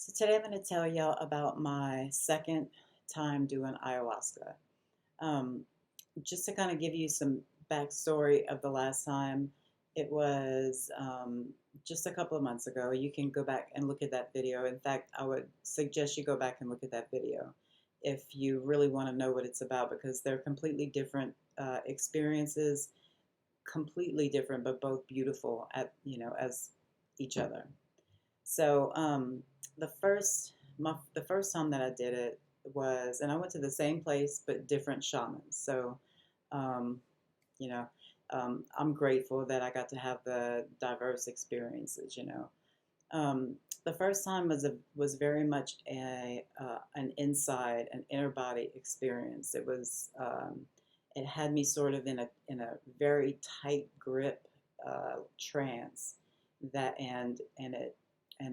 So today I'm going to tell y'all about my second time doing ayahuasca. Um, just to kind of give you some backstory of the last time, it was just a couple of months ago. You can go back and look at that video. In fact, I would suggest you go back and look at that video if you really want to know what it's about because they're completely different experiences, completely different, but both beautiful at as each other. So the first time that I did it was, and I went to the same place but different shamans. So um, you know, I'm grateful that I got to have the diverse experiences. The first time was very much an inside, an inner body experience. It had me sort of in a very tight grip trance that and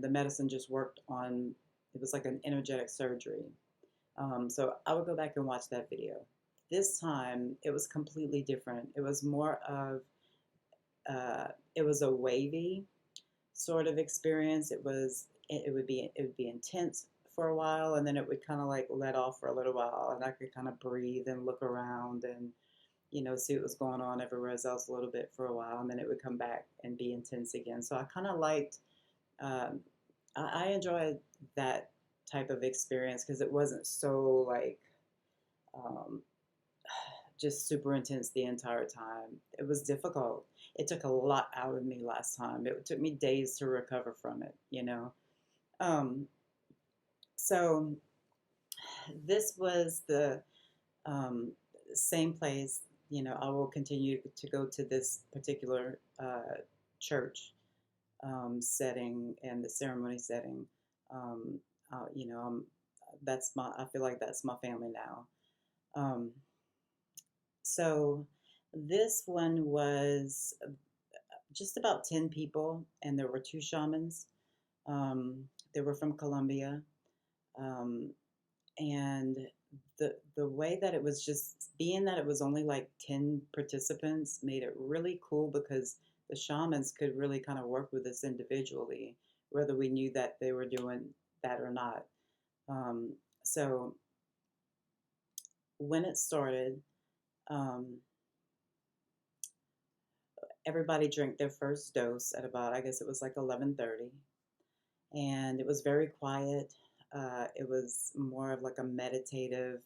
the medicine just worked on. It was like an energetic surgery. So I would go back and watch that video. This time it was completely different. It was more of it was a wavy sort of experience. It would be intense for a while, and then it would kind of like let off for a little while, and I could kind of breathe and look around and see what was going on everywhere else a little bit for a while, and then it would come back and be intense again. So I kind of liked, um, I enjoyed that type of experience because it wasn't so like um, just super intense the entire time. It was difficult. It took a lot out of me last time. It took me days to recover from it. Um, so this was the same place. I will continue to go to this particular church setting and the ceremony setting. Um, that's I feel like that's my family now. Um, so this one was just about 10 people, and there were two shamans. They were from Colombia. Um, and the way that it was, just being that it was only like 10 participants, made it really cool because the shamans could really kind of work with us individually, whether we knew that they were doing that or not. Um, so when it started, um, everybody drank their first dose at about, I guess it was like 11:30, and it was very quiet. It was more of like a meditative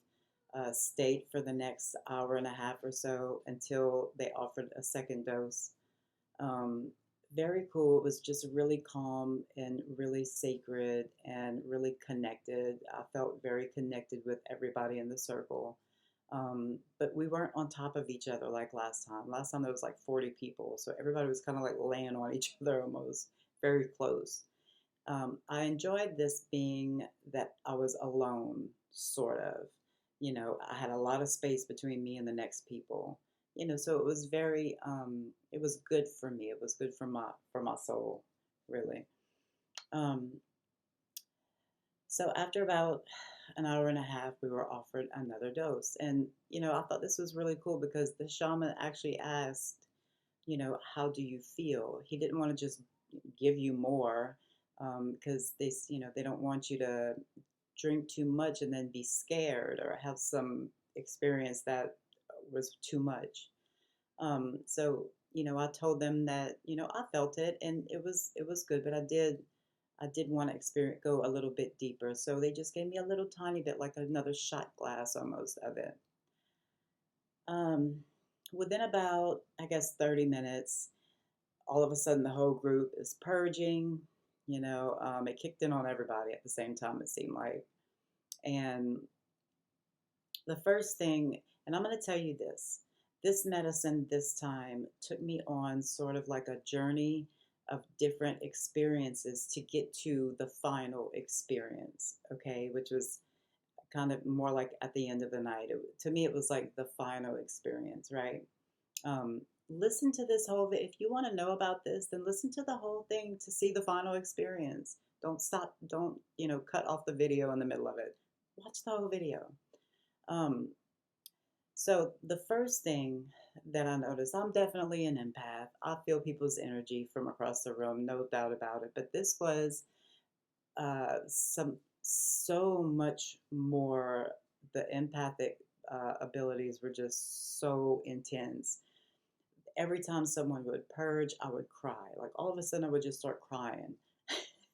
state for the next hour and a half or so until they offered a second dose. Um, Very cool. It was just really calm and really sacred and really connected. I felt very connected with everybody in the circle. But we weren't on top of each other like last time. Last time there was like 40 people, so everybody was kind of like laying on each other almost, very close. I enjoyed this being that I was alone, sort of. I had a lot of space between me and the next people. So it was it was good for me. It was good for my soul, really. Um, so after about an hour and a half, we were offered another dose, and I thought this was really cool because the shaman actually asked, how do you feel? He didn't want to just give you more because they don't want you to drink too much and then be scared or have some experience that was too much. So I told them that I felt it and it was good, but I did want to experience go a little bit deeper. So they just gave me a little tiny bit, like another shot glass almost of it. Um, Within about, I guess, 30 minutes, all of a sudden the whole group is purging. It kicked in on everybody at the same time, it seemed like. And the first thing, and I'm going to tell you this medicine this time took me on sort of like a journey of different experiences to get to the final experience, okay, which was kind of more like at the end of the night. To me, it was like the final experience, right? Listen to this whole if you want to know about this, then listen to the whole thing to see the final experience. Don't stop, don't cut off the video in the middle of it. Watch the whole video. um, so the first thing that I noticed, I'm definitely an empath. I feel people's energy from across the room, no doubt about it, but this was some so much more. The empathic abilities were just so intense. Every time someone would purge, I would cry. Like all of a sudden, I would just start crying,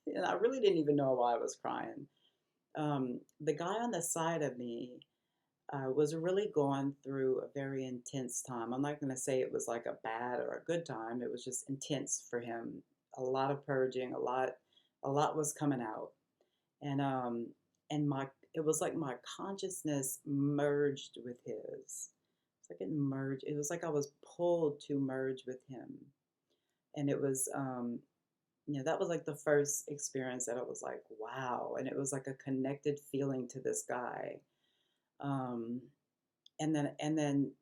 and I really didn't even know why I was crying. The guy on the side of me was really going through a very intense time. I'm not going to say it was like a bad or a good time. It was just intense for him. A lot of purging, a lot was coming out, and my it was like my consciousness merged with his. It's like it merged. It was like I was pulled to merge with him, and it was that was like the first experience that I was like, wow, and it was like a connected feeling to this guy. Um, and then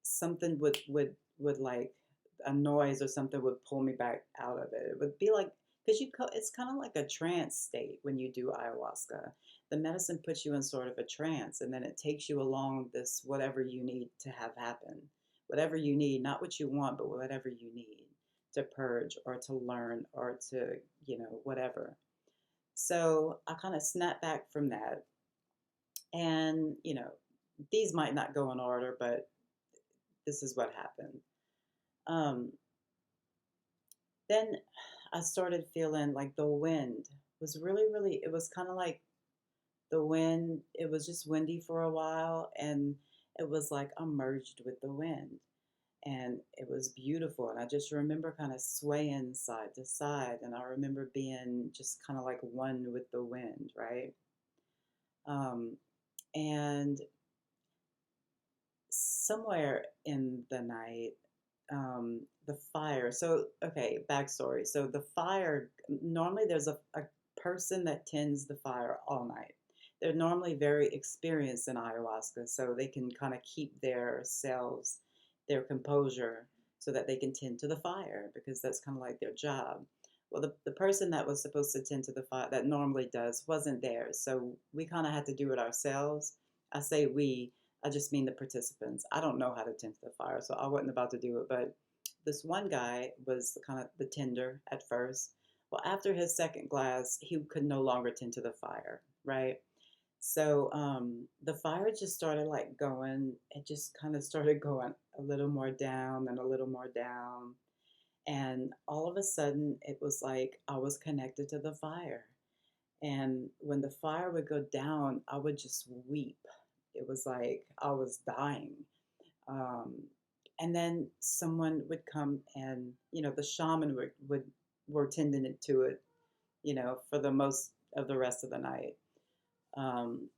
something would like a noise or something would pull me back out of it. It would be like because it's kind of like a trance state when you do ayahuasca. The medicine puts you in sort of a trance, and then it takes you along this whatever you need to have happen, whatever you need, not what you want, but whatever you need to purge or to learn or to whatever. So I kind of snapped back from that, and these might not go in order, but this is what happened. Um, then I started feeling like the wind was really, really, it was kind of like the wind, it was just windy for a while, and it was like I merged with the wind. And it was beautiful. And I just remember kind of swaying side to side. And I remember being just kind of like one with the wind, right? Um, and somewhere in the night, the fire. So, okay, backstory. So, the fire, normally there's a person that tends the fire all night. They're normally very experienced in ayahuasca, so they can kind of keep their selves, their composure, so that they can tend to the fire because that's kind of like their job. Well, the person that was supposed to tend to the fire, that normally does, wasn't there. So, we kind of had to do it ourselves. I say we, I just mean the participants. I don't know how to tend to the fire, so I wasn't about to do it. But this one guy was kind of the tender at first. Well, after his second glass, he could no longer tend to the fire, right? So the fire just started like going, it just kind of started going a little more down and a little more down. And all of a sudden, it was like I was connected to the fire. And when the fire would go down, I would just weep. It was like I was dying. Um, and then someone would come and, the shaman were tending it to it, for the most of the rest of the night. Um,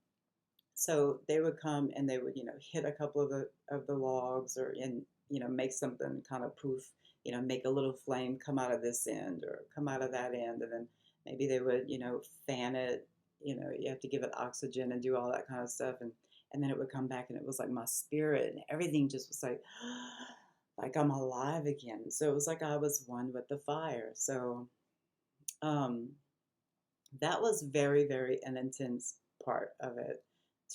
so they would come and they would, hit a couple of the logs or make something kind of poof, make a little flame come out of this end or come out of that end, and then maybe they would, fan it. You have to give it oxygen and do all that kind of stuff, and then it would come back, and it was like my spirit and everything just was like I'm alive again. So it was like I was one with the fire. So um, that was very, very an intense part of it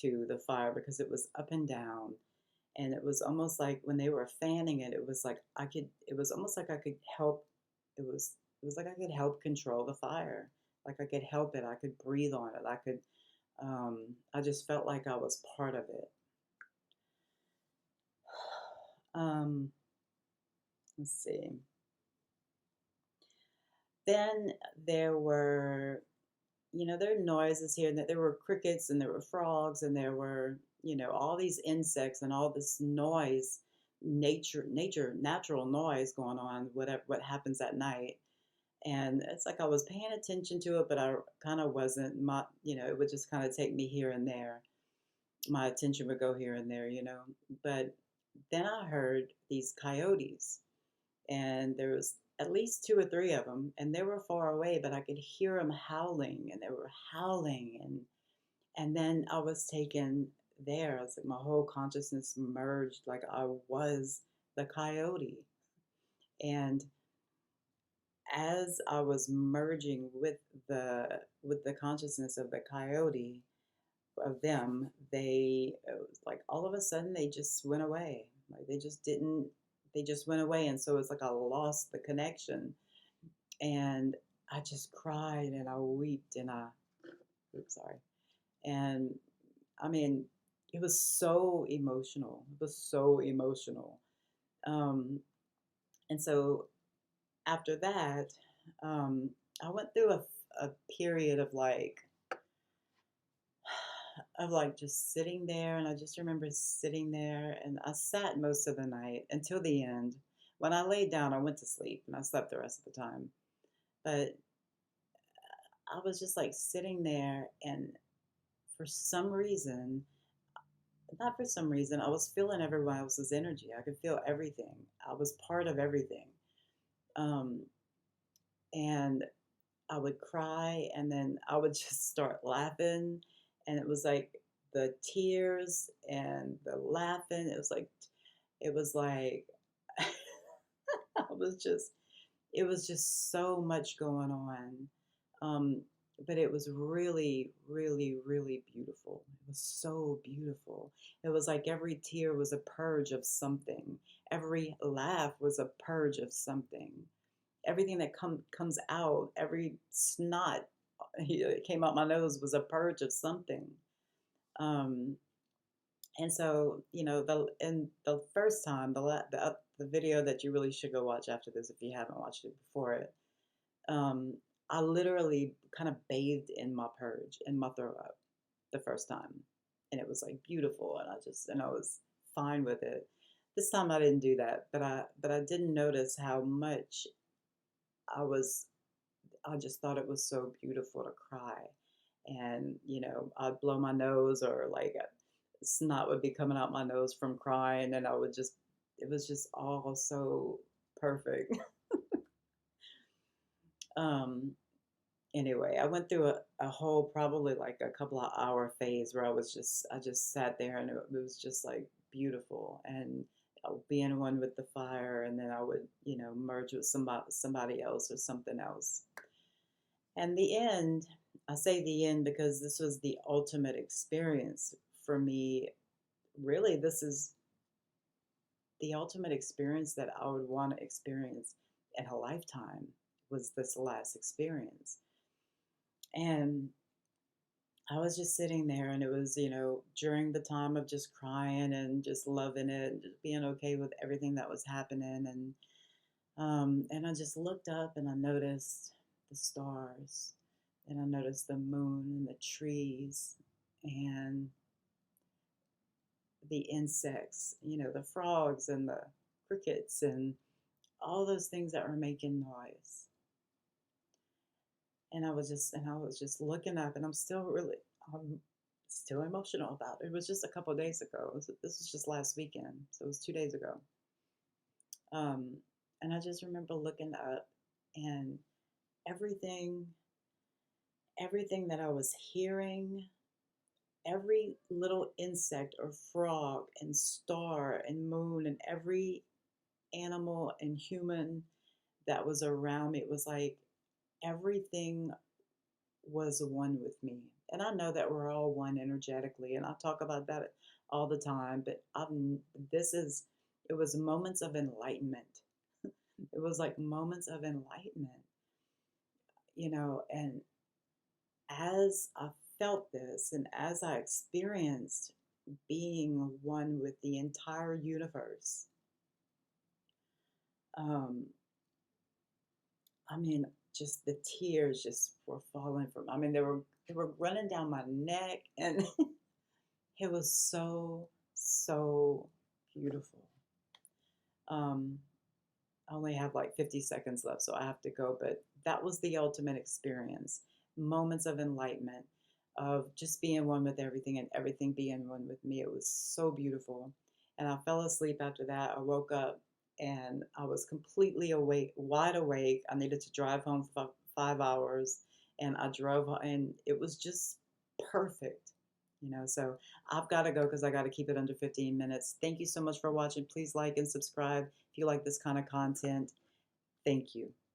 to the fire because it was up and down. And it was almost like when they were fanning it, it was like it was almost like I could help. It was like I could help control the fire. Like I could help it. I could breathe on it. I just felt like I was part of it. Um, let's see. Then there were there are noises here and there were crickets and there were frogs and there were, all these insects and all this noise, natural noise going on, whatever, what happens at night. And it's like I was paying attention to it, but I kind of wasn't. It would just kind of take me here and there. My attention would go here and there. But then I heard these coyotes and there was at least two or three of them, and they were far away, but I could hear them howling, and they were howling, and then I was taken there. It's like my whole consciousness merged, like I was the coyote, and as I was merging with the consciousness of the coyote of them, it was like all of a sudden they just went away. Like they just didn't. They just went away, and so it's like I lost the connection. And I just cried and I wept and oops, sorry. And I mean, it was so emotional. It was so emotional. Um, and so after that, um, I went through a period of like just sitting there, and I just remember sitting there, and I sat most of the night until the end. When I laid down, I went to sleep, and I slept the rest of the time. But I was just like sitting there, and for some reason, not for some reason, I was feeling everyone else's energy. I could feel everything. I was part of everything. Um, and I would cry, and then I would just start laughing, and it was like the tears and the laughing. It was like I was just it was just so much going on. Um, but it was really, really, really beautiful. It was so beautiful. It was like every tear was a purge of something. Every laugh was a purge of something. Everything that comes out, every snot that came out my nose was a purge of something. Um, and so, the first time, the video that you really should go watch after this if you haven't watched it before it, um, I literally kind of bathed in my purge, in my throw up the first time. And it was like beautiful, and I was fine with it. This time I didn't do that, but I didn't notice how much I was I just thought it was so beautiful to cry. And, I'd blow my nose, or like snot would be coming out my nose from crying, and it was just all so perfect. um, anyway, I went through a whole, probably like a couple of hour phase where I just sat there, and it was just like beautiful. And I would be in one with the fire, and then I would, merge with somebody else or something else. And the end, I say the end because this was the ultimate experience for me. Really, this is the ultimate experience that I would want to experience in a lifetime, was this last experience. And I was just sitting there, and it was, during the time of just crying and just loving it and just being okay with everything that was happening. And I just looked up, and I noticed the stars, and I noticed the moon and the trees and the insects, the frogs and the crickets and all those things that were making noise. And I was just looking up, and I'm still emotional about it. It was just a couple of days ago. This was just last weekend, so it was 2 days ago. Um, and I just remember looking up, and everything, everything that I was hearing, every little insect or frog and star and moon and every animal and human that was around me, it was like everything was one with me. And I know that we're all one energetically, and I talk about that all the time, but this is, it was moments of enlightenment. It was like moments of enlightenment, and as I felt this, and as I experienced being one with the entire universe, um, I mean, just the tears just were falling from. I mean, they were running down my neck, and it was so so beautiful. Um, I only have like 50 seconds left, so I have to go. But that was the ultimate experience. Moments of enlightenment, of just being one with everything and everything being one with me. It was so beautiful. And I fell asleep after that. I woke up, and I was completely awake, wide awake. I needed to drive home for 5 hours, and I drove, and it was just perfect. So I've got to go because I got to keep it under 15 minutes. Thank you so much for watching. Please like and subscribe if you like this kind of content. Thank you.